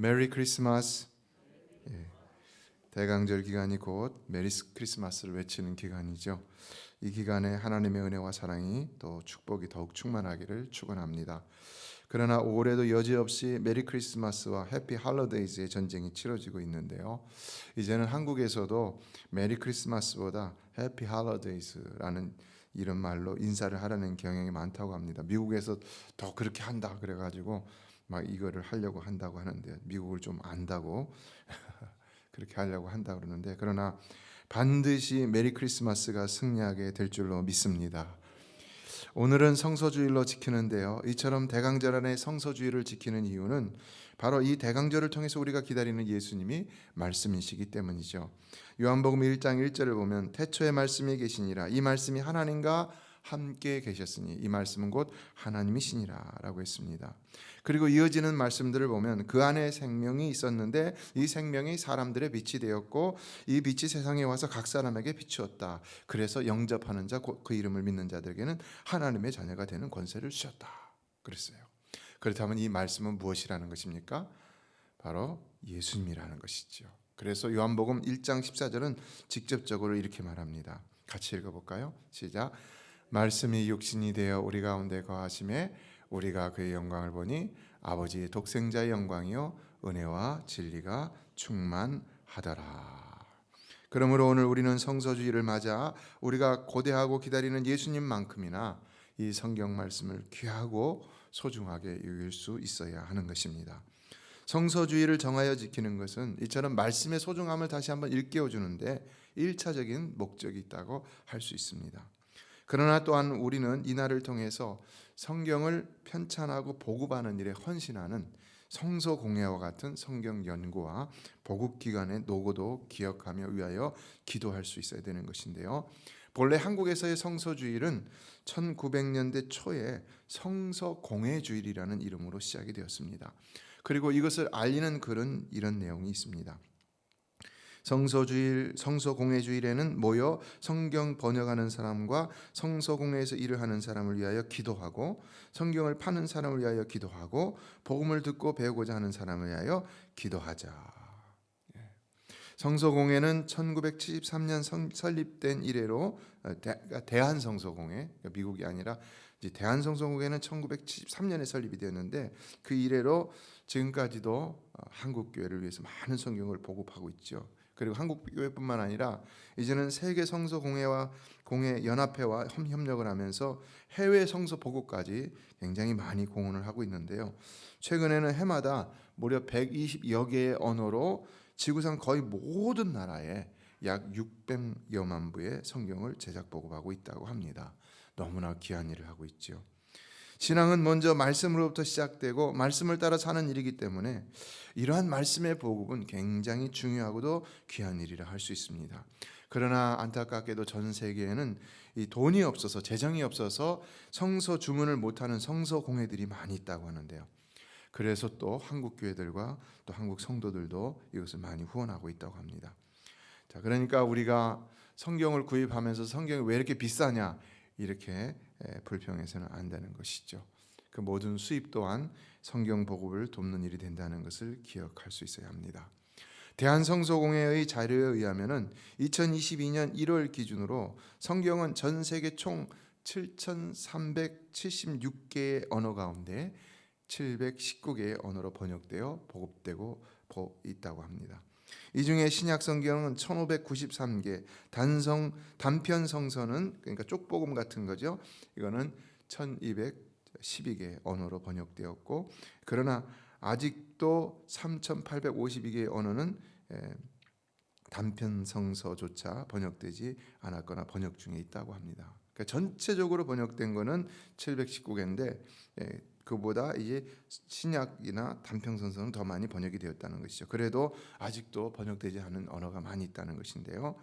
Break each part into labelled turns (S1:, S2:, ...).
S1: 메리 크리스마스. 예, 대강절 기간이 곧 메리 크리스마스를 외치는 기간이죠. 이 기간에 하나님의 은혜와 사랑이 또 축복이 더욱 충만하기를 축원합니다. 그러나 올해도 여지없이 메리 크리스마스와 해피 할로데이즈의 전쟁이 치러지고 있는데요. 이제는 한국에서도 메리 크리스마스보다 해피 할로데이즈라는 이런 말로 인사를 하려는 경향이 많다고 합니다. 미국에서 더 그렇게 한다 그래가지고 막 이거를 하려고 한다고 하는데, 미국을 좀 안다고 그렇게 하려고 한다 그러는데, 그러나 반드시 메리 크리스마스가 승리하게 될 줄로 믿습니다. 오늘은 성서주일로 지키는데요, 이처럼 대강절 안에 성서주일을 지키는 이유는 바로 이 대강절을 통해서 우리가 기다리는 예수님이 말씀이시기 때문이죠. 요한복음 1장 1절을 보면 태초에 말씀이 계시니라, 이 말씀이 하나님과 함께 계셨으니 이 말씀은 곧 하나님이시니라 라고 했습니다. 그리고 이어지는 말씀들을 보면 그 안에 생명이 있었는데 이 생명이 사람들의 빛이 되었고 이 빛이 세상에 와서 각 사람에게 비추었다. 그래서 영접하는 자, 그 이름을 믿는 자들에게는 하나님의 자녀가 되는 권세를 주셨다 그랬어요. 그렇다면 이 말씀은 무엇이라는 것입니까? 바로 예수님이라는 것이죠. 그래서 요한복음 1장 14절은 직접적으로 이렇게 말합니다. 같이 읽어볼까요? 시작. 말씀이 육신이 되어 우리 가운데 거하심에 우리가 그의 영광을 보니 아버지의 독생자의 영광이요 은혜와 진리가 충만하더라. 그러므로 오늘 우리는 성서주의를 맞아 우리가 고대하고 기다리는 예수님만큼이나 이 성경 말씀을 귀하고 소중하게 여길 수 있어야 하는 것입니다. 성서주의를 정하여 지키는 것은 이처럼 말씀의 소중함을 다시 한번 일깨워주는데 1차적인 목적이 있다고 할 수 있습니다. 그러나 또한 우리는 이날을 통해서 성경을 편찬하고 보급하는 일에 헌신하는 성서공회와 같은 성경 연구와 보급기관의 노고도 기억하며 위하여 기도할 수 있어야 되는 것인데요, 본래 한국에서의 성서주일은 1900년대 초에 성서공회주일이라는 이름으로 시작이 되었습니다. 그리고 이것을 알리는 글은 이런 내용이 있습니다. 성서주일, 성서공회주일에는 모여 성경 번역하는 사람과 성서공회에서 일을 하는 사람을 위하여 기도하고 성경을 파는 사람을 위하여 기도하고 복음을 듣고 배우고자 하는 사람을 위하여 기도하자. 성서공회는 1973년 설립된 이래로 대한성서공회, 미국이 아니라 대한성서공회는 1973년에 설립이 되었는데 그 이래로 지금까지도 한국교회를 위해서 많은 성경을 보급하고 있죠. 그리고 한국교회뿐만 아니라 이제는 세계 성서공회와 공회 연합회와 협력을 하면서 해외 성서 보급까지 굉장히 많이 공헌을 하고 있는데요, 최근에는 해마다 무려 120여 개의 언어로 지구상 거의 모든 나라에 약 600여만 부의 성경을 제작 보급하고 있다고 합니다. 너무나 귀한 일을 하고 있죠. 신앙은 먼저 말씀으로부터 시작되고 말씀을 따라 사는 일이기 때문에 이러한 말씀의 보급은 굉장히 중요하고도 귀한 일이라 할 수 있습니다. 그러나 안타깝게도 전 세계에는 이 돈이 없어서, 재정이 없어서 성서 주문을 못하는 성서 공회들이 많이 있다고 하는데요, 그래서 또 한국 교회들과 또 한국 성도들도 이것을 많이 후원하고 있다고 합니다. 자, 그러니까 우리가 성경을 구입하면서 성경이 왜 이렇게 비싸냐 이렇게 불평해서는 안 되는 것이죠. 그 모든 수입 또한 성경 보급을 돕는 일이 된다는 것을 기억할 수 있어야 합니다. 대한성서공회의 자료에 의하면 2022년 1월 기준으로 성경은 전 세계 총 7,376개의 언어 가운데 719개의 언어로 번역되어 보급되고 있다고 합니다. 이 중에 신약 성경은 1593개, 단편 성서는 그러니까 쪽복음 같은 거죠, 이거는 1212개 언어로 번역되었고, 그러나 아직도 3852개의 언어는 단편 성서조차 번역되지 않았거나 번역 중에 있다고 합니다. 그러니까 전체적으로 번역된 거는 719개인데 그보다 이제 신약이나 단편성서는 더 많이 번역이 되었다는 것이죠. 그래도 아직도 번역되지 않은 언어가 많이 있다는 것인데요,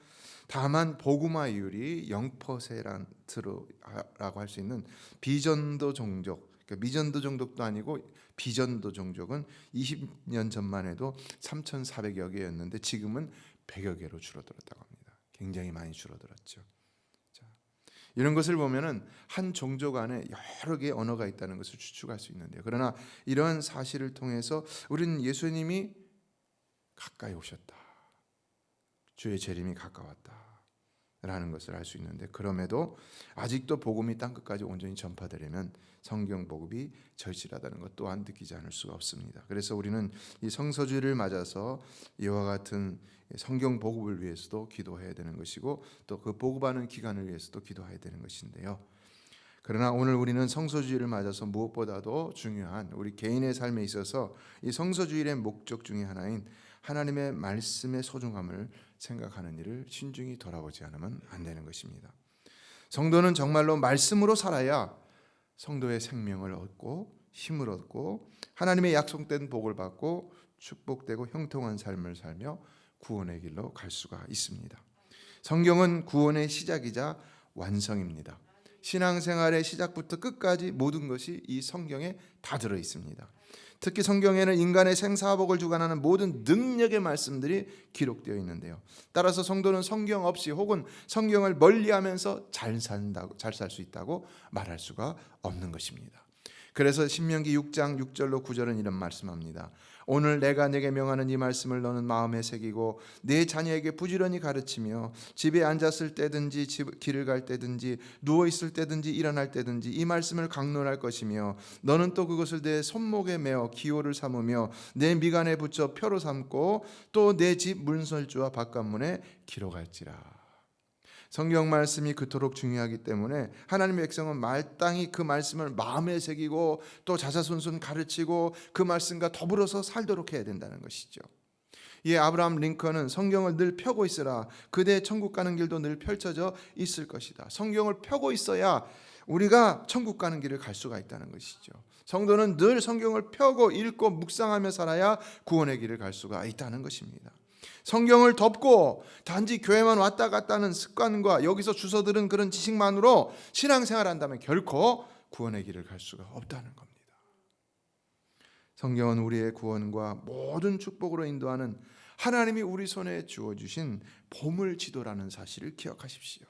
S1: 다만 복음화율이 0%라고 할 수 있는 비전도 종족, 그러니까 미전도 종족도 아니고 비전도 종족은 20년 전만 해도 3,400여 개였는데 지금은 100여 개로 줄어들었다고 합니다. 굉장히 많이 줄어들었죠. 이런 것을 보면은 한 종족 안에 여러 개의 언어가 있다는 것을 추측할 수 있는데요. 그러나 이러한 사실을 통해서 우리는 예수님이 가까이 오셨다, 주의 재림이 가까웠다 라는 것을 알 수 있는데, 그럼에도 아직도 복음이 땅끝까지 온전히 전파되려면 성경 복음이 절실하다는 것 또한 느끼지 않을 수가 없습니다. 그래서 우리는 이 성서주의를 맞아서 이와 같은 성경 복음을 위해서도 기도해야 되는 것이고, 또 그 복음하는 기간을 위해서도 기도해야 되는 것인데요. 그러나 오늘 우리는 성서주의를 맞아서 무엇보다도 중요한 우리 개인의 삶에 있어서 이 성서주의의 목적 중에 하나인 하나님의 말씀의 소중함을 생각하는 일을 신중히 돌아보지 않으면 안 되는 것입니다. 성도는 정말로 말씀으로 살아야 성도의 생명을 얻고 힘을 얻고 하나님의 약속된 복을 받고 축복되고 형통한 삶을 살며 구원의 길로 갈 수가 있습니다. 성경은 구원의 시작이자 완성입니다. 신앙생활의 시작부터 끝까지 모든 것이 이 성경에 다 들어 있습니다. 특히 성경에는 인간의 생사복을 주관하는 모든 능력의 말씀들이 기록되어 있는데요. 따라서 성도는 성경 없이 혹은 성경을 멀리하면서 잘 살 수 있다고 말할 수가 없는 것입니다. 그래서 신명기 6장 6절로 9절은 이런 말씀합니다. 오늘 내가 네게 명하는 이 말씀을 너는 마음에 새기고 네 자녀에게 부지런히 가르치며 집에 앉았을 때든지 길을 갈 때든지 누워 있을 때든지 일어날 때든지 이 말씀을 강론할 것이며 너는 또 그것을 내 손목에 메어 기호를 삼으며 내 미간에 붙여 표로 삼고 또 내 집 문설주와 바깥문에 기록할지라. 성경 말씀이 그토록 중요하기 때문에 하나님의 백성은 마땅히 그 말씀을 마음에 새기고 또 자자손손 가르치고 그 말씀과 더불어서 살도록 해야 된다는 것이죠. 이 아브라함 링컨은 성경을 늘 펴고 있으라 그대의 천국 가는 길도 늘 펼쳐져 있을 것이다. 성경을 펴고 있어야 우리가 천국 가는 길을 갈 수가 있다는 것이죠. 성도는 늘 성경을 펴고 읽고 묵상하며 살아야 구원의 길을 갈 수가 있다는 것입니다. 성경을 덮고 단지 교회만 왔다 갔다 하는 습관과 여기서 주워들은 그런 지식만으로 신앙생활을 한다면 결코 구원의 길을 갈 수가 없다는 겁니다. 성경은 우리의 구원과 모든 축복으로 인도하는 하나님이 우리 손에 주어주신 보물지도라는 사실을 기억하십시오.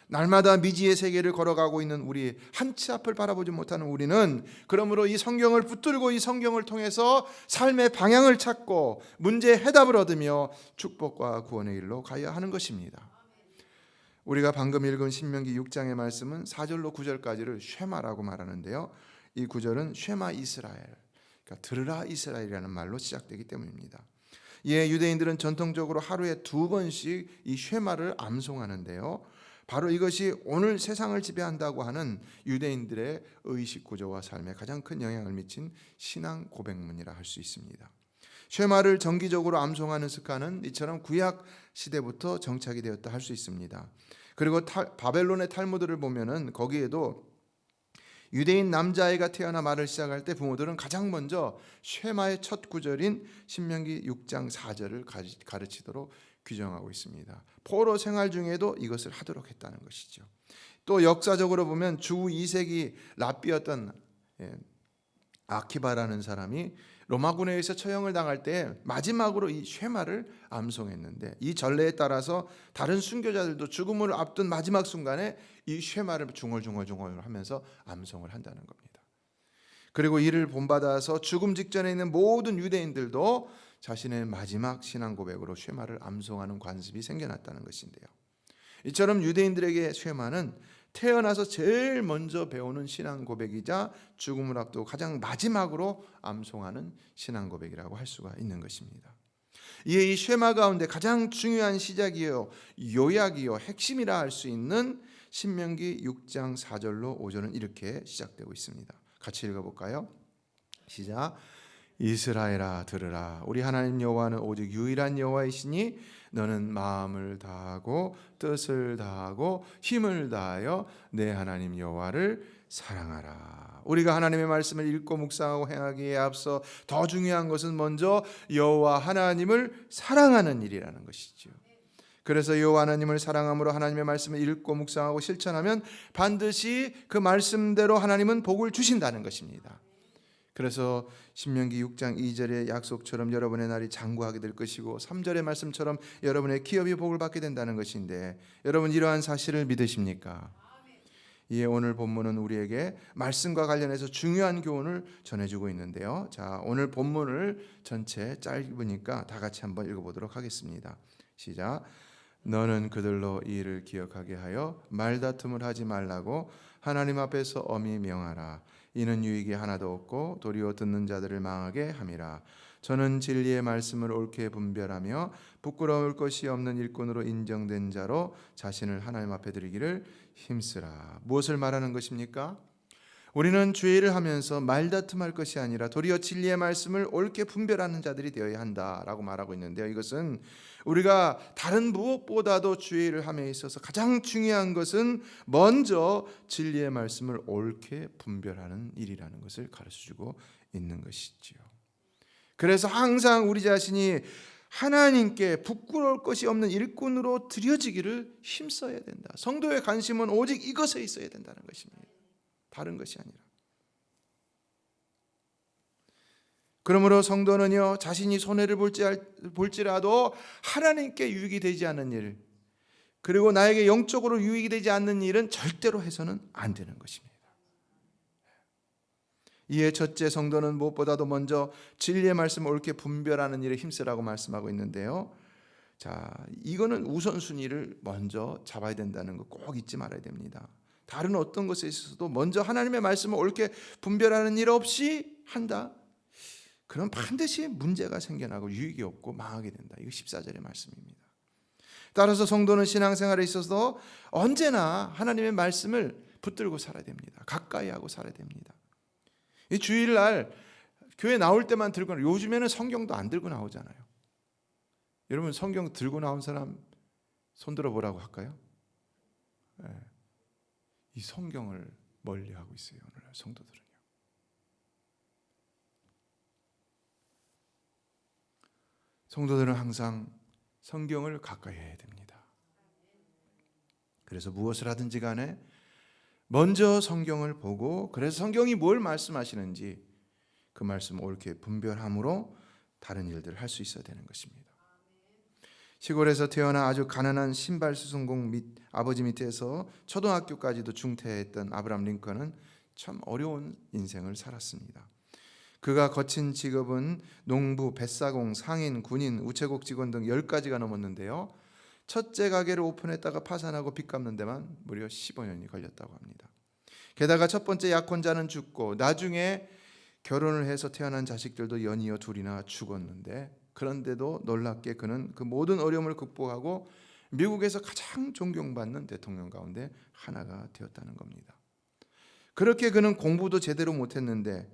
S1: 날마다 미지의 세계를 걸어가고 있는 우리, 한치 앞을 바라보지 못하는 우리는 그러므로 이 성경을 붙들고 이 성경을 통해서 삶의 방향을 찾고 문제의 해답을 얻으며 축복과 구원의 길로 가야 하는 것입니다. 우리가 방금 읽은 신명기 6장의 말씀은 4절로 9절까지를 쉐마라고 말하는데요. 이 구절은 쉐마 이스라엘, 그러니까 들으라 이스라엘이라는 말로 시작되기 때문입니다. 예, 유대인들은 전통적으로 하루에 2번씩 이 쉐마를 암송하는데요. 바로 이것이 오늘 세상을 지배한다고 하는 유대인들의 의식 구조와 삶에 가장 큰 영향을 미친 신앙 고백문이라 할 수 있습니다. 쉐마를 정기적으로 암송하는 습관은 이처럼 구약 시대부터 정착이 되었다 할 수 있습니다. 그리고 바벨론의 탈무드를 보면은 거기에도 유대인 남자아이가 태어나 말을 시작할 때 부모들은 가장 먼저 쉐마의 첫 구절인 신명기 6장 4절을 가르치도록 규정하고 있습니다. 포로 생활 중에도 이것을 하도록 했다는 것이죠. 또 역사적으로 보면 주 2세기 랍비였던 아키바라는 사람이 로마군에 의해서 처형을 당할 때 마지막으로 이 쉐마를 암송했는데, 이 전례에 따라서 다른 순교자들도 죽음을 앞둔 마지막 순간에 이 쉐마를 중얼중얼 하면서 암송을 한다는 겁니다. 그리고 이를 본받아서 죽음 직전에 있는 모든 유대인들도 자신의 마지막 신앙 고백으로 쉐마를 암송하는 관습이 생겨났다는 것인데요. 이처럼 유대인들에게 쉐마는 태어나서 제일 먼저 배우는 신앙 고백이자 죽음을 앞두고 가장 마지막으로 암송하는 신앙 고백이라고 할 수가 있는 것입니다. 이에 이 쉐마 가운데 가장 중요한 시작이요, 요약이요, 핵심이라 할 수 있는 신명기 6장 4절로 5절은 이렇게 시작되고 있습니다. 같이 읽어볼까요? 시작. 이스라엘아 들으라. 우리 하나님 여호와는 오직 유일한 여호와이시니 너는 마음을 다하고 뜻을 다하고 힘을 다하여 내 하나님 여호와를 사랑하라. 우리가 하나님의 말씀을 읽고 묵상하고 행하기에 앞서 더 중요한 것은 먼저 여호와 하나님을 사랑하는 일이라는 것이죠. 그래서 여호와 하나님을 사랑함으로 하나님의 말씀을 읽고 묵상하고 실천하면 반드시 그 말씀대로 하나님은 복을 주신다는 것입니다. 그래서 신명기 6장 2절의 약속처럼 여러분의 날이 장구하게 될 것이고 3절의 말씀처럼 여러분의 기업이 복을 받게 된다는 것인데, 여러분 이러한 사실을 믿으십니까? 이에 오늘 본문은 우리에게 말씀과 관련해서 중요한 교훈을 전해주고 있는데요. 자, 오늘 본문을 전체 짧으니까 다 같이 한번 읽어보도록 하겠습니다. 시작. 너는 그들로 이 일을 기억하게 하여 말다툼을 하지 말라고 하나님 앞에서 엄히 명하라. 이는 유익이 하나도 없고 도리어 듣는 자들을 망하게 함이라. 저는 진리의 말씀을 옳게 분별하며 부끄러울 것이 없는 일꾼으로 인정된 자로 자신을 하나님 앞에 드리기를 힘쓰라. 무엇을 말하는 것입니까? 우리는 주의 일을 하면서 말다툼할 것이 아니라 도리어 진리의 말씀을 옳게 분별하는 자들이 되어야 한다라고 말하고 있는데요. 이것은 우리가 다른 무엇보다도 주의 일을 함에 있어서 가장 중요한 것은 먼저 진리의 말씀을 옳게 분별하는 일이라는 것을 가르쳐주고 있는 것이지요. 그래서 항상 우리 자신이 하나님께 부끄러울 것이 없는 일꾼으로 드려지기를 힘써야 된다. 성도의 관심은 오직 이것에 있어야 된다는 것입니다. 다른 것이 아니라. 그러므로 성도는요, 자신이 손해를 볼지라도 하나님께 유익이 되지 않는 일, 그리고 나에게 영적으로 유익이 되지 않는 일은 절대로 해서는 안 되는 것입니다. 이에 첫째, 성도는 무엇보다도 먼저 진리의 말씀을 옳게 분별하는 일에 힘쓰라고 말씀하고 있는데요. 자, 이거는 우선순위를 먼저 잡아야 된다는 거 꼭 잊지 말아야 됩니다. 다른 어떤 것에 있어서도 먼저 하나님의 말씀을 옳게 분별하는 일 없이 한다. 그럼 반드시 문제가 생겨나고 유익이 없고 망하게 된다. 이거 14절의 말씀입니다. 따라서 성도는 신앙생활에 있어서 언제나 하나님의 말씀을 붙들고 살아야 됩니다. 가까이 하고 살아야 됩니다. 이 주일날 교회 나올 때만 들고, 요즘에는 성경도 안 들고 나오잖아요. 여러분 성경 들고 나온 사람 손들어 보라고 할까요? 네. 이 성경을 멀리하고 있어요. 오늘날 성도들은요. 성도들은 항상 성경을 가까이 해야 됩니다. 그래서 무엇을 하든지 간에 먼저 성경을 보고, 그래서 성경이 뭘 말씀하시는지 그 말씀을 옳게 분별함으로 다른 일들을 할 수 있어야 되는 것입니다. 시골에서 태어나 아주 가난한 신발 수송공 및 아버지 밑에서 초등학교까지도 중퇴했던 아브라함 링컨은 참 어려운 인생을 살았습니다. 그가 거친 직업은 농부, 뱃사공, 상인, 군인, 우체국 직원 등 10가지가 넘었는데요. 첫째 가게를 오픈했다가 파산하고 빚 갚는 데만 무려 15년이 걸렸다고 합니다. 게다가 첫 번째 약혼자는 죽고 나중에 결혼을 해서 태어난 자식들도 연이어 둘이나 죽었는데, 그런데도 놀랍게 그는 그 모든 어려움을 극복하고 미국에서 가장 존경받는 대통령 가운데 하나가 되었다는 겁니다. 그렇게 그는 공부도 제대로 못했는데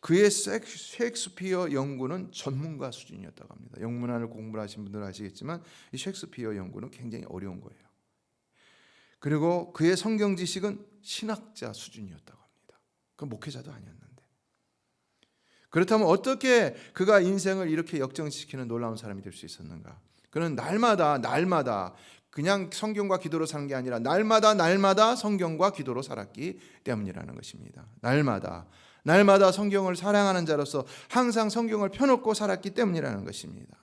S1: 그의 셰익스피어 연구는 전문가 수준이었다고 합니다. 영문학을 공부를 하신 분들은 아시겠지만 이 셰익스피어 연구는 굉장히 어려운 거예요. 그리고 그의 성경 지식은 신학자 수준이었다고 합니다. 그 목회자도 아니었는데. 그렇다면 어떻게 그가 인생을 이렇게 역전시키는 놀라운 사람이 될 수 있었는가? 그는 날마다 그냥 성경과 기도로 사는 게 아니라 날마다 성경과 기도로 살았기 때문이라는 것입니다. 날마다 성경을 사랑하는 자로서 항상 성경을 펴놓고 살았기 때문이라는 것입니다.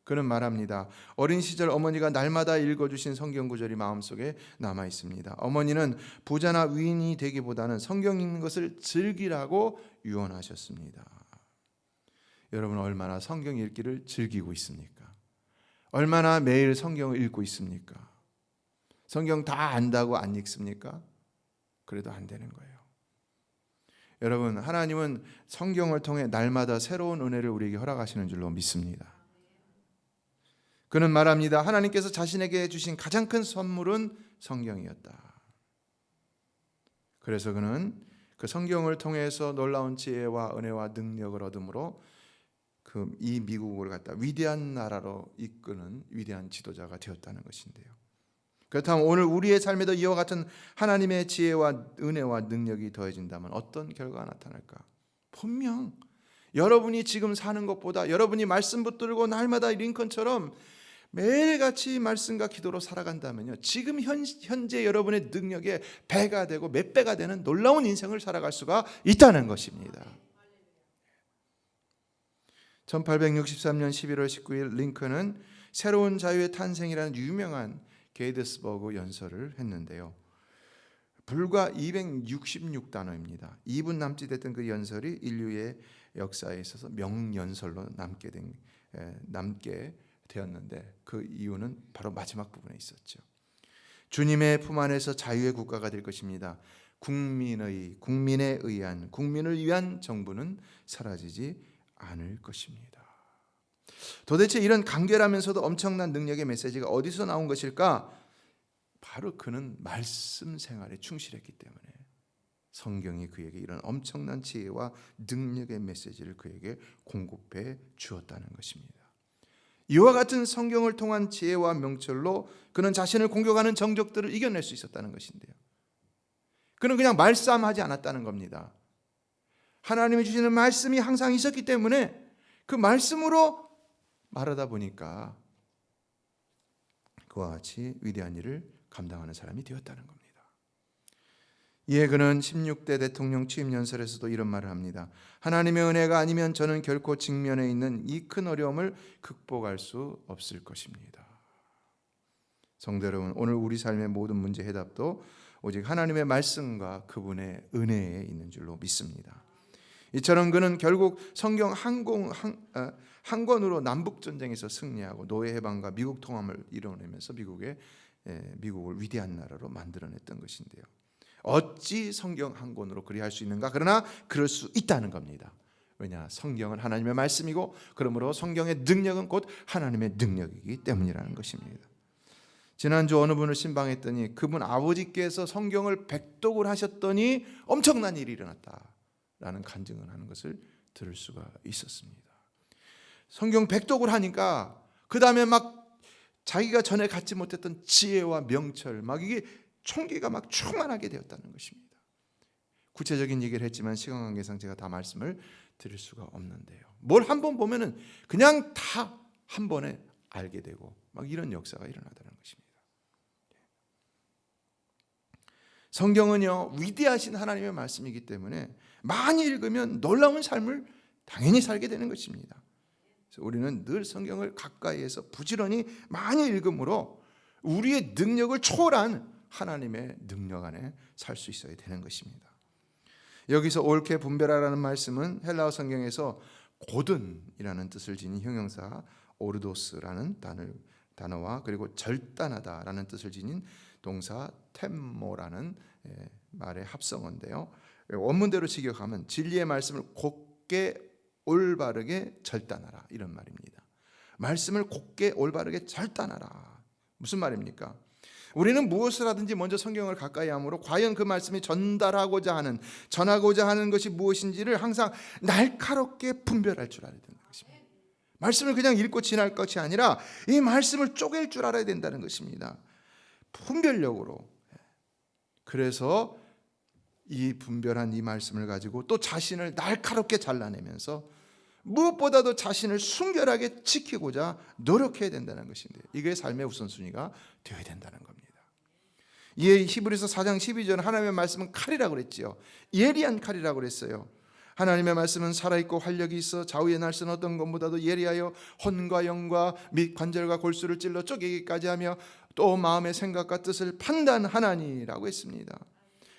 S1: 그는 말합니다. 어린 시절 어머니가 날마다 읽어주신 성경 구절이 마음속에 남아 있습니다. 어머니는 부자나 위인이 되기보다는 성경 읽는 것을 즐기라고 유언하셨습니다. 여러분 얼마나 성경 읽기를 즐기고 있습니까? 얼마나 매일 성경을 읽고 있습니까? 성경 다 안다고 안 읽습니까? 그래도 안 되는 거예요. 여러분 하나님은 성경을 통해 날마다 새로운 은혜를 우리에게 허락하시는 줄로 믿습니다. 그는 말합니다. 하나님께서 자신에게 주신 가장 큰 선물은 성경이었다. 그래서 그는 그 성경을 통해서 놀라운 지혜와 은혜와 능력을 얻음으로 이 미국을 갖다 위대한 나라로 이끄는 위대한 지도자가 되었다는 것인데요. 그렇다면 오늘 우리의 삶에도 이와 같은 하나님의 지혜와 은혜와 능력이 더해진다면 어떤 결과가 나타날까? 분명 여러분이 지금 사는 것보다 여러분이 말씀 붙들고 날마다 링컨처럼 매일같이 말씀과 기도로 살아간다면요, 지금 현재 여러분의 능력의 배가 되고 몇 배가 되는 놀라운 인생을 살아갈 수가 있다는 것입니다. 1863년 11월 19일 링컨은 새로운 자유의 탄생이라는 유명한 게이드스버그 연설을 했는데요. 불과 266단어입니다. 2분 남짓 했던 그 연설이 인류의 역사에 있어서 명연설로 남게 되었는데 그 이유는 바로 마지막 부분에 있었죠. 주님의 품 안에서 자유의 국가가 될 것입니다. 국민에 의한, 국민을 위한 정부는 사라지지 않을 것입니다. 도대체 이런 간결하면서도 엄청난 능력의 메시지가 어디서 나온 것일까? 바로 그는 말씀 생활에 충실했기 때문에 성경이 그에게 이런 엄청난 지혜와 능력의 메시지를 그에게 공급해 주었다는 것입니다. 이와 같은 성경을 통한 지혜와 명철로 그는 자신을 공격하는 정적들을 이겨낼 수 있었다는 것인데요. 그는 그냥 말싸움하지 않았다는 겁니다. 하나님이 주시는 말씀이 항상 있었기 때문에 그 말씀으로 말하다 보니까 그와 같이 위대한 일을 감당하는 사람이 되었다는 겁니다. 이에 그는 16대 대통령 취임 연설에서도 이런 말을 합니다. 하나님의 은혜가 아니면 저는 결코 직면해 있는 이 큰 어려움을 극복할 수 없을 것입니다. 성도 여러분, 오늘 우리 삶의 모든 문제 해답도 오직 하나님의 말씀과 그분의 은혜에 있는 줄로 믿습니다. 이처럼 그는 결국 성경 한 권으로 남북전쟁에서 승리하고 노예 해방과 미국 통합을 이뤄내면서 미국을 위대한 나라로 만들어냈던 것인데요. 어찌 성경 한 권으로 그리할 수 있는가? 그러나 그럴 수 있다는 겁니다. 왜냐? 성경은 하나님의 말씀이고 그러므로 성경의 능력은 곧 하나님의 능력이기 때문이라는 것입니다. 지난주 어느 분을 신방했더니 그분 아버지께서 성경을 백독을 하셨더니 엄청난 일이 일어났다라는 간증을 하는 것을 들을 수가 있었습니다. 성경 백독을 하니까 그 다음에 막 자기가 전에 갖지 못했던 지혜와 명철 이게 총기가 충만하게 되었다는 것입니다. 구체적인 얘기를 했지만 시간 관계상 제가 다 말씀을 드릴 수가 없는데요. 뭘 한번 보면은 그냥 다 한 번에 알게 되고 이런 역사가 일어나다는 것입니다. 성경은요, 위대하신 하나님의 말씀이기 때문에 많이 읽으면 놀라운 삶을 당연히 살게 되는 것입니다. 그래서 우리는 늘 성경을 가까이에서 부지런히 많이 읽음으로 우리의 능력을 초월한 하나님의 능력 안에 살 수 있어야 되는 것입니다. 여기서 옳게 분별하라는 말씀은 헬라어 성경에서 고든이라는 뜻을 지닌 형용사 오르도스라는 단어와 그리고 절단하다라는 뜻을 지닌 동사 템모라는 말의 합성어인데요. 원문대로 직역하면 진리의 말씀을 곧게 올바르게 절단하라 이런 말입니다. 말씀을 곧게 올바르게 절단하라. 무슨 말입니까? 우리는 무엇을 하든지 먼저 성경을 가까이 함으로 과연 그 말씀이 전하고자 하는 것이 무엇인지를 항상 날카롭게 분별할 줄 알아야 된다는 것입니다. 말씀을 그냥 읽고 지날 것이 아니라 이 말씀을 쪼갤 줄 알아야 된다는 것입니다. 분별력으로. 그래서 이 분별한 이 말씀을 가지고 또 자신을 날카롭게 잘라내면서 무엇보다도 자신을 순결하게 지키고자 노력해야 된다는 것인데 이게 삶의 우선순위가 되어야 된다는 겁니다. 이에 히브리서 4장 12절 하나님의 말씀은 칼이라고 그랬지요. 예리한 칼이라고 그랬어요. 하나님의 말씀은 살아있고 활력이 있어 좌우의 날선 어떤 것보다도 예리하여 혼과 영과 및 관절과 골수를 찔러 쪼개기까지 하며 또 마음의 생각과 뜻을 판단하나니라고 했습니다.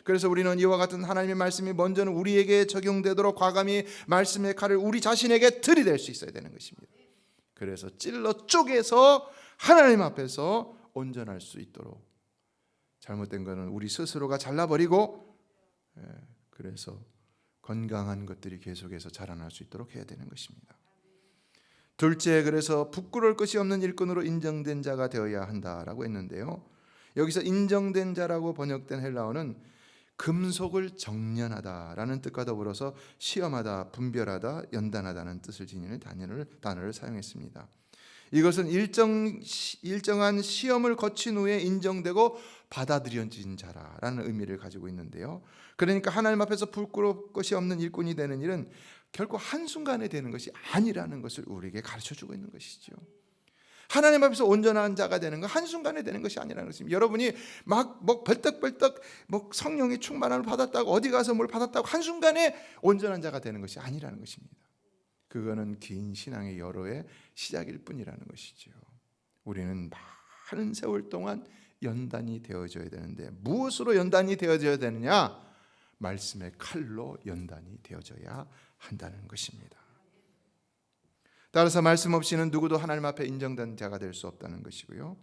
S1: 그래서 우리는 이와 같은 하나님의 말씀이 먼저는 우리에게 적용되도록 과감히 말씀의 칼을 우리 자신에게 들이댈 수 있어야 되는 것입니다. 그래서 찔러 쪼개서 하나님 앞에서 온전할 수 있도록 잘못된 것은 우리 스스로가 잘라버리고 그래서 건강한 것들이 계속해서 자라날 수 있도록 해야 되는 것입니다. 둘째, 그래서 부끄러울 것이 없는 일꾼으로 인정된 자가 되어야 한다라고 했는데요. 여기서 인정된 자라고 번역된 헬라어는 금속을 정련하다라는 뜻과 더불어서 시험하다, 분별하다, 연단하다는 뜻을 지니는 단어를 사용했습니다. 이것은 일정한 시험을 거친 후에 인정되고 받아들여진 자라는 의미를 가지고 있는데요. 그러니까 하나님 앞에서 부끄러울 것이 없는 일꾼이 되는 일은 결코 한순간에 되는 것이 아니라는 것을 우리에게 가르쳐주고 있는 것이죠. 하나님 앞에서 온전한 자가 되는 건 한순간에 되는 것이 아니라는 것입니다. 여러분이 벌떡벌떡 성령의 충만함을 받았다고 어디 가서 뭘 받았다고 한순간에 온전한 자가 되는 것이 아니라는 것입니다. 그거는 긴 신앙의 여로의 시작일 뿐이라는 것이죠. 우리는 많은 세월 동안 연단이 되어져야 되는데 무엇으로 연단이 되어져야 되느냐? 말씀의 칼로 연단이 되어져야 한다는 것입니다. 따라서 말씀 없이는 누구도 하나님 앞에 인정된 자가 될 수 없다는 것이고요.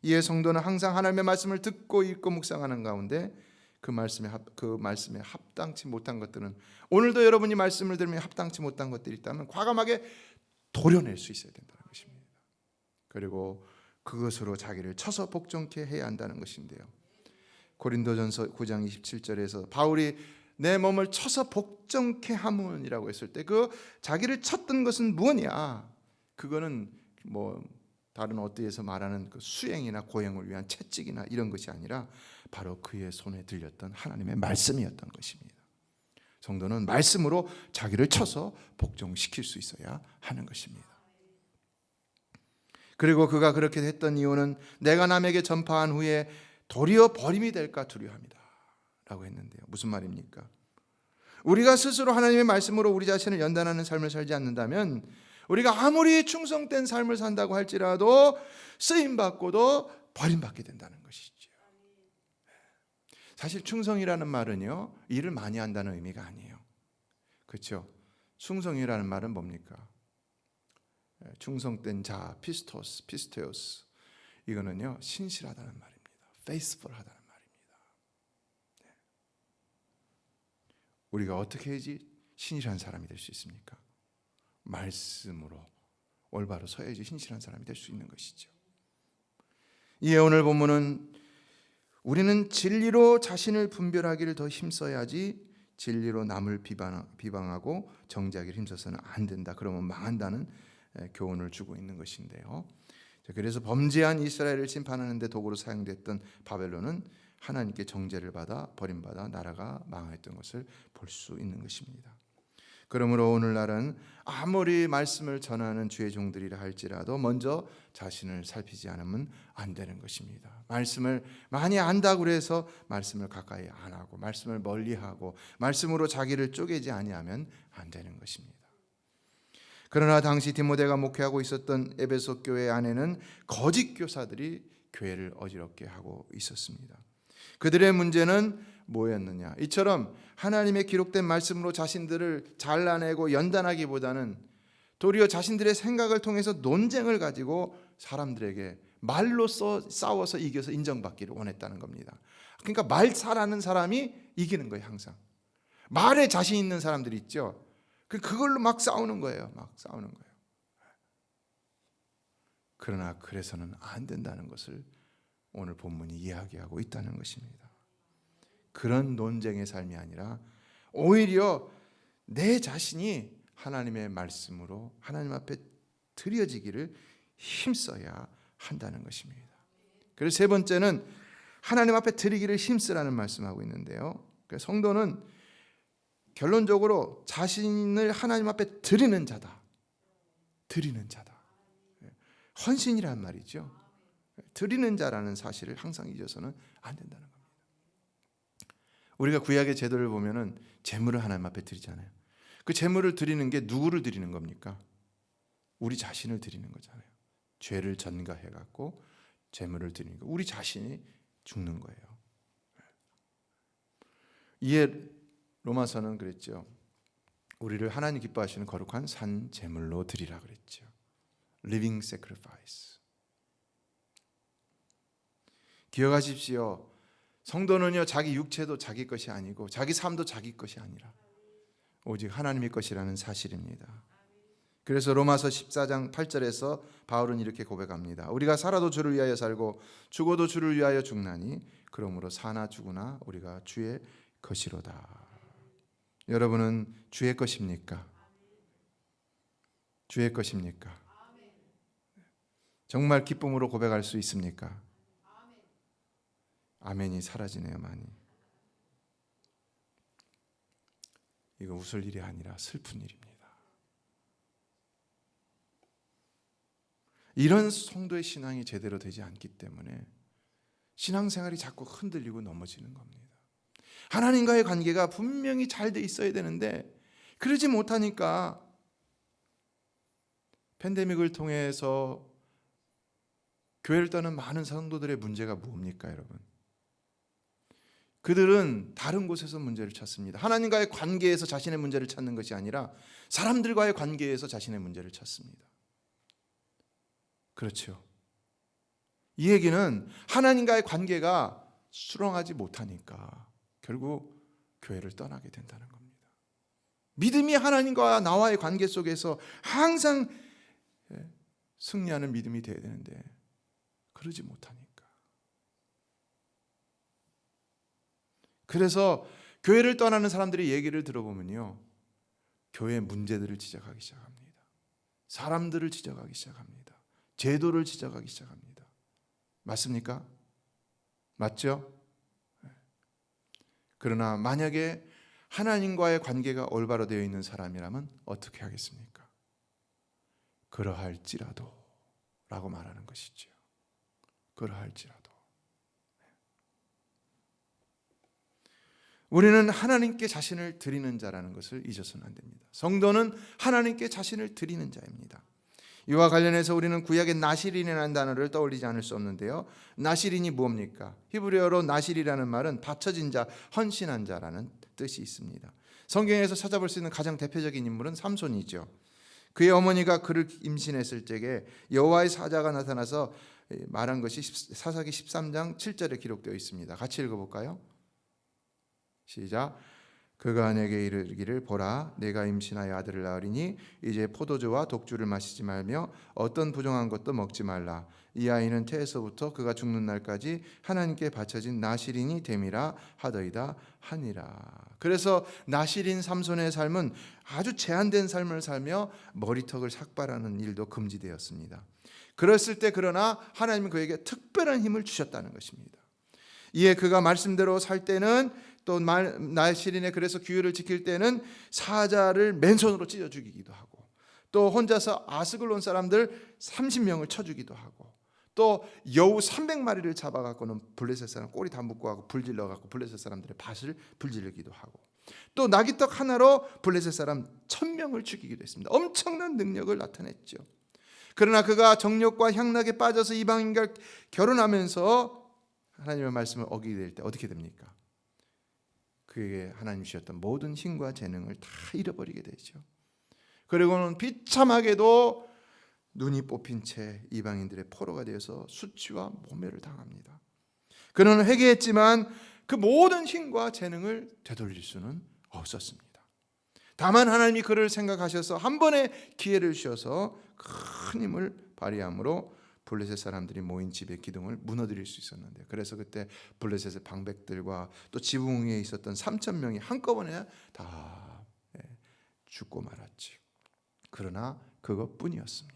S1: 이에 성도는 항상 하나님의 말씀을 듣고 읽고 묵상하는 가운데 그 말씀에 합당치 못한 것들은, 오늘도 여러분이 말씀을 들으면 합당치 못한 것들이 있다면 과감하게 도려낼 수 있어야 된다는 것입니다. 그리고 그것으로 자기를 쳐서 복종케 해야 한다는 것인데요. 고린도전서 9장 27절에서 바울이 내 몸을 쳐서 복종케 하문이라고 했을 때 그 자기를 쳤던 것은 무엇이냐? 그거는 다른 어디에서 말하는 그 수행이나 고행을 위한 채찍이나 이런 것이 아니라 바로 그의 손에 들렸던 하나님의 말씀이었던 것입니다. 성도는 말씀으로 자기를 쳐서 복종시킬 수 있어야 하는 것입니다. 그리고 그가 그렇게 했던 이유는 내가 남에게 전파한 후에 도리어 버림이 될까 두려워합니다 라고 했는데요. 무슨 말입니까? 우리가 스스로 하나님의 말씀으로 우리 자신을 연단하는 삶을 살지 않는다면 우리가 아무리 충성된 삶을 산다고 할지라도 쓰임받고도 버림받게 된다는 것이죠. 사실 충성이라는 말은요, 일을 많이 한다는 의미가 아니에요. 그렇죠? 충성이라는 말은 뭡니까? 충성된 자, 피스테오스. 이거는요, 신실하다는 말입니다. faithful하다는 말입니다. 우리가 어떻게 해야지 신실한 사람이 될 수 있습니까? 말씀으로 올바로 서야지 신실한 사람이 될 수 있는 것이죠. 이에 오늘 본문은 우리는 진리로 자신을 분별하기를 더 힘써야지 진리로 남을 비방하고 정죄하기를 힘써서는 안 된다. 그러면 망한다는 교훈을 주고 있는 것인데요. 그래서 범죄한 이스라엘을 심판하는 데 도구로 사용됐던 바벨론은 하나님께 정죄를 받아 버림받아 나라가 망했던 것을 볼 수 있는 것입니다. 그러므로 오늘날은 아무리 말씀을 전하는 주의 종들이라 할지라도 먼저 자신을 살피지 않으면 안 되는 것입니다. 말씀을 많이 안다고 해서 말씀을 가까이 안 하고 말씀을 멀리하고 말씀으로 자기를 쪼개지 아니하면 안 되는 것입니다. 그러나 당시 디모데가 목회하고 있었던 에베소 교회 안에는 거짓 교사들이 교회를 어지럽게 하고 있었습니다. 그들의 문제는 뭐였느냐? 이처럼 하나님의 기록된 말씀으로 자신들을 잘라내고 연단하기보다는 도리어 자신들의 생각을 통해서 논쟁을 가지고 사람들에게 말로써 싸워서 이겨서 인정받기를 원했다는 겁니다. 그러니까 말 잘하는 사람이 이기는 거예요. 항상 말에 자신 있는 사람들이 있죠. 그걸로 막 싸우는 거예요. 막 싸우는 거예요. 그러나 그래서는 안 된다는 것을 오늘 본문이 이야기하고 있다는 것입니다. 그런 논쟁의 삶이 아니라 오히려 내 자신이 하나님의 말씀으로 하나님 앞에 드려지기를 힘써야 한다는 것입니다. 그래서 세 번째는 하나님 앞에 드리기를 힘쓰라는 말씀하고 있는데요. 성도는 결론적으로 자신을 하나님 앞에 드리는 자다. 드리는 자다. 헌신이란 말이죠. 드리는 자라는 사실을 항상 잊어서는 안 된다는 겁니다. 우리가 구약의 제도를 보면은 제물을 하나님 앞에 드리잖아요. 그 제물을 드리는 게 누구를 드리는 겁니까? 우리 자신을 드리는 거잖아요. 죄를 전가해 갖고 제물을 드리는 거. 우리 자신이 죽는 거예요. 이에 로마서는 그랬죠. 우리를 하나님 기뻐하시는 거룩한 산 제물로 드리라 그랬죠. Living sacrifice. 기억하십시오. 성도는요, 자기 육체도 자기 것이 아니고 자기 삶도 자기 것이 아니라 오직 하나님의 것이라는 사실입니다. 그래서 로마서 14장 8절에서 바울은 이렇게 고백합니다. 우리가 살아도 주를 위하여 살고 죽어도 주를 위하여 죽나니 그러므로 사나 죽으나 우리가 주의 것이로다. 여러분은 주의 것입니까? 주의 것입니까? 정말 기쁨으로 고백할 수 있습니까? 아멘이 사라지네요. 많이. 이거 웃을 일이 아니라 슬픈 일입니다. 이런 성도의 신앙이 제대로 되지 않기 때문에 신앙생활이 자꾸 흔들리고 넘어지는 겁니다. 하나님과의 관계가 분명히 잘 돼 있어야 되는데 그러지 못하니까 팬데믹을 통해서 교회를 떠난 많은 성도들의 문제가 뭡니까, 여러분? 그들은 다른 곳에서 문제를 찾습니다. 하나님과의 관계에서 자신의 문제를 찾는 것이 아니라 사람들과의 관계에서 자신의 문제를 찾습니다. 그렇죠. 이 얘기는 하나님과의 관계가 수렁하지 못하니까 결국 교회를 떠나게 된다는 겁니다. 믿음이 하나님과 나와의 관계 속에서 항상 승리하는 믿음이 되어야 되는데 그러지 못하니까. 그래서 교회를 떠나는 사람들의 얘기를 들어보면요, 교회의 문제들을 지적하기 시작합니다. 사람들을 지적하기 시작합니다. 제도를 지적하기 시작합니다. 맞습니까? 맞죠? 그러나 만약에 하나님과의 관계가 올바로 되어 있는 사람이라면 어떻게 하겠습니까? 그러할지라도 라고 말하는 것이죠. 그러할지라도. 우리는 하나님께 자신을 드리는 자라는 것을 잊어서는 안 됩니다. 성도는 하나님께 자신을 드리는 자입니다. 이와 관련해서 우리는 구약의 나실인이라는 단어를 떠올리지 않을 수 없는데요. 나실인이 뭡니까? 히브리어로 나실이라는 말은 바쳐진 자, 헌신한 자라는 뜻이 있습니다. 성경에서 찾아볼 수 있는 가장 대표적인 인물은 삼손이죠. 그의 어머니가 그를 임신했을 적에 여호와의 사자가 나타나서 말한 것이 사사기 13장 7절에 기록되어 있습니다. 같이 읽어볼까요? 시작. 그가 내게 이르기를 보라 내가 임신하여 아들을 낳으리니 이제 포도주와 독주를 마시지 말며 어떤 부정한 것도 먹지 말라. 이 아이는 태에서부터 그가 죽는 날까지 하나님께 바쳐진 나실인이 됨이라 하더이다 하니라. 그래서 나실인 삼손의 삶은 아주 제한된 삶을 살며 머리턱을 삭발하는 일도 금지되었습니다. 그랬을 때 그러나 하나님은 그에게 특별한 힘을 주셨다는 것입니다. 이에 그가 말씀대로 살 때는 또 나실인의 그래서 규율을 지킬 때는 사자를 맨손으로 찢어 죽이기도 하고 또 혼자서 아스글론 온 사람들 30명을 쳐 죽이기도 하고 또 여우 300마리를 잡아갖고는 블레셋 사람 꼬리 다 묶고 불질러갖고 블레셋 사람들의 밭을 불질르기도 하고 또 나귀떡 하나로 블레셋 사람 1000명을 죽이기도 했습니다. 엄청난 능력을 나타냈죠. 그러나 그가 정욕과 향락에 빠져서 이방인과 결혼하면서 하나님의 말씀을 어기게 될 때 어떻게 됩니까? 그에게 하나님 주셨던 모든 힘과 재능을 다 잃어버리게 되죠. 그리고는 비참하게도 눈이 뽑힌 채 이방인들의 포로가 되어서 수치와 모멸을 당합니다. 그는 회개했지만 그 모든 힘과 재능을 되돌릴 수는 없었습니다. 다만 하나님이 그를 생각하셔서 한 번의 기회를 주셔서 큰 힘을 발휘함으로 블레셋 사람들이 모인 집의 기둥을 무너뜨릴 수 있었는데 그래서 그때 블레셋의 방백들과 또 지붕 위에 있었던 3,000명이 한꺼번에 다 죽고 말았지. 그러나 그것뿐이었습니다.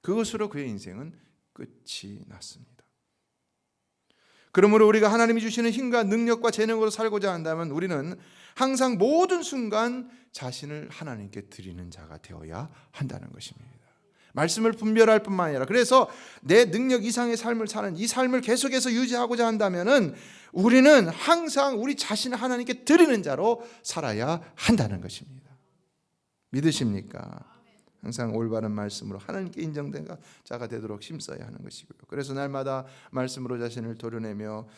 S1: 그것으로 그의 인생은 끝이 났습니다. 그러므로 우리가 하나님이 주시는 힘과 능력과 재능으로 살고자 한다면 우리는 항상 모든 순간 자신을 하나님께 드리는 자가 되어야 한다는 것입니다. 말씀을 분별할 뿐만 아니라 그래서 내 능력 이상의 삶을 사는 이 삶을 계속해서 유지하고자 한다면은 우리는 항상 우리 자신을 하나님께 드리는 자로 살아야 한다는 것입니다. 믿으십니까? 항상 올바른 말씀으로 하나님께 인정된 자가 되도록 힘써야 하는 것이고요. 그래서 날마다 말씀으로 자신을 도려내며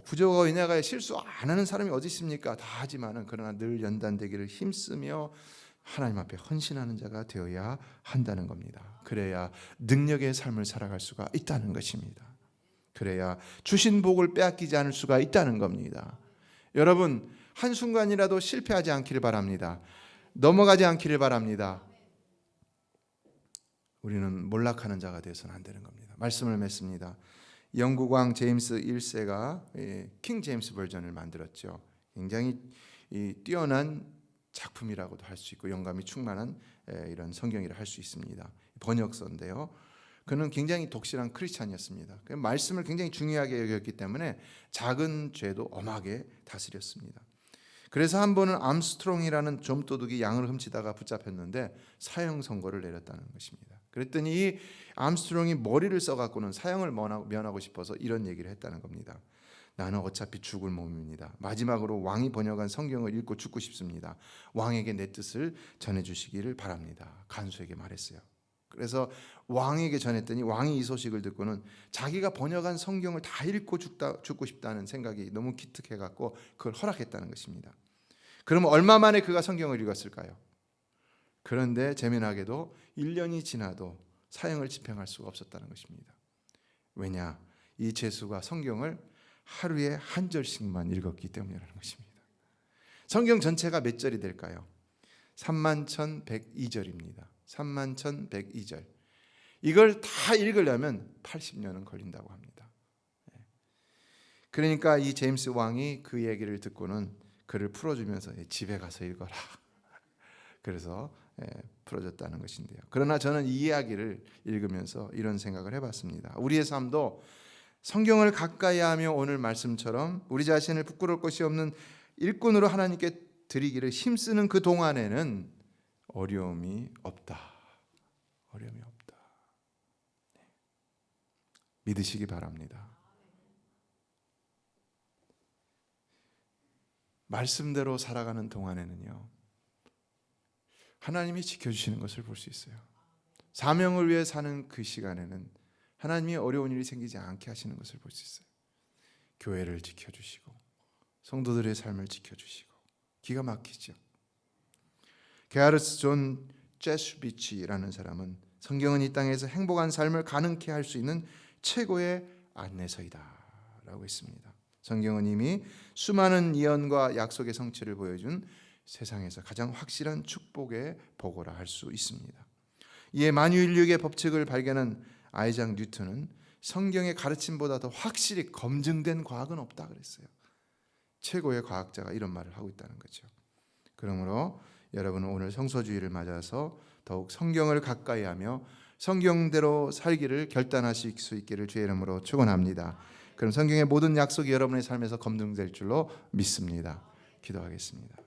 S1: 부족하고 인하가 실수 안 하는 사람이 어디 있습니까? 다 하지만은 그러나 늘 연단되기를 힘쓰며 하나님 앞에 헌신하는 자가 되어야 한다는 겁니다. 그래야 능력의 삶을 살아갈 수가 있다는 것입니다. 그래야 주신 복을 빼앗기지 않을 수가 있다는 겁니다. 여러분 한순간이라도 실패하지 않기를 바랍니다. 넘어가지 않기를 바랍니다. 우리는 몰락하는 자가 되어서는 안 되는 겁니다. 말씀을 맺습니다. 영국 왕 제임스 1세가 킹 제임스 버전을 만들었죠. 굉장히 뛰어난 작품이라고도 할 수 있고 영감이 충만한 이런 성경이라 할 수 있습니다. 번역서인데요. 그는 굉장히 독실한 크리스찬이었습니다. 말씀을 굉장히 중요하게 여겼기 때문에 작은 죄도 엄하게 다스렸습니다. 그래서 한 번은 암스트롱이라는 좀도둑이 양을 훔치다가 붙잡혔는데 사형 선고를 내렸다는 것입니다. 그랬더니 이 암스트롱이 머리를 써갖고는 사형을 면하고 싶어서 이런 얘기를 했다는 겁니다. 나는 어차피 죽을 몸입니다. 마지막으로 왕이 번역한 성경을 읽고 죽고 싶습니다. 왕에게 내 뜻을 전해주시기를 바랍니다. 간수에게 말했어요. 그래서 왕에게 전했더니 왕이 이 소식을 듣고는 자기가 번역한 성경을 다 읽고 죽고 싶다는 생각이 너무 기특해갖고 그걸 허락했다는 것입니다. 그러면 얼마 만에 그가 성경을 읽었을까요? 그런데 재미나게도 1년이 지나도 사형을 집행할 수가 없었다는 것입니다. 왜냐? 이 죄수가 성경을 하루에 한 절씩만 읽었기 때문이라는 것입니다. 성경 전체가 몇 절이 될까요? 31,102절입니다. 31,102절. 이걸 다 읽으려면 80년은 걸린다고 합니다. 그러니까 이 제임스 왕이 그 얘기를 듣고는 그를 풀어주면서 집에 가서 읽어라. 그래서 풀어줬다는 것인데요. 그러나 저는 이 이야기를 읽으면서 이런 생각을 해봤습니다. 우리의 삶도 성경을 가까이 하며 오늘 말씀처럼 우리 자신을 부끄러울 것이 없는 일꾼으로 하나님께 드리기를 힘쓰는 그 동안에는 어려움이 없다. 어려움이 없다. 믿으시기 바랍니다. 말씀대로 살아가는 동안에는요, 하나님이 지켜주시는 것을 볼 수 있어요. 사명을 위해 사는 그 시간에는 하나님이 어려운 일이 생기지 않게 하시는 것을 볼 수 있어요. 교회를 지켜주시고 성도들의 삶을 지켜주시고 기가 막히죠. 게하르스 존 제슈비치라는 사람은 성경은 이 땅에서 행복한 삶을 가능케 할 수 있는 최고의 안내서이다 라고 했습니다. 성경은 이미 수많은 예언과 약속의 성취를 보여준 세상에서 가장 확실한 축복의 보고라 할 수 있습니다. 이에 만유인력의 법칙을 발견한 아이작 뉴턴은 성경의 가르침보다 더 확실히 검증된 과학은 없다 그랬어요. 최고의 과학자가 이런 말을 하고 있다는 거죠. 그러므로 여러분은 오늘 성소주의를 맞아서 더욱 성경을 가까이 하며 성경대로 살기를 결단하실 수 있기를 주의 이름으로 축원합니다. 그럼 성경의 모든 약속이 여러분의 삶에서 검증될 줄로 믿습니다. 기도하겠습니다.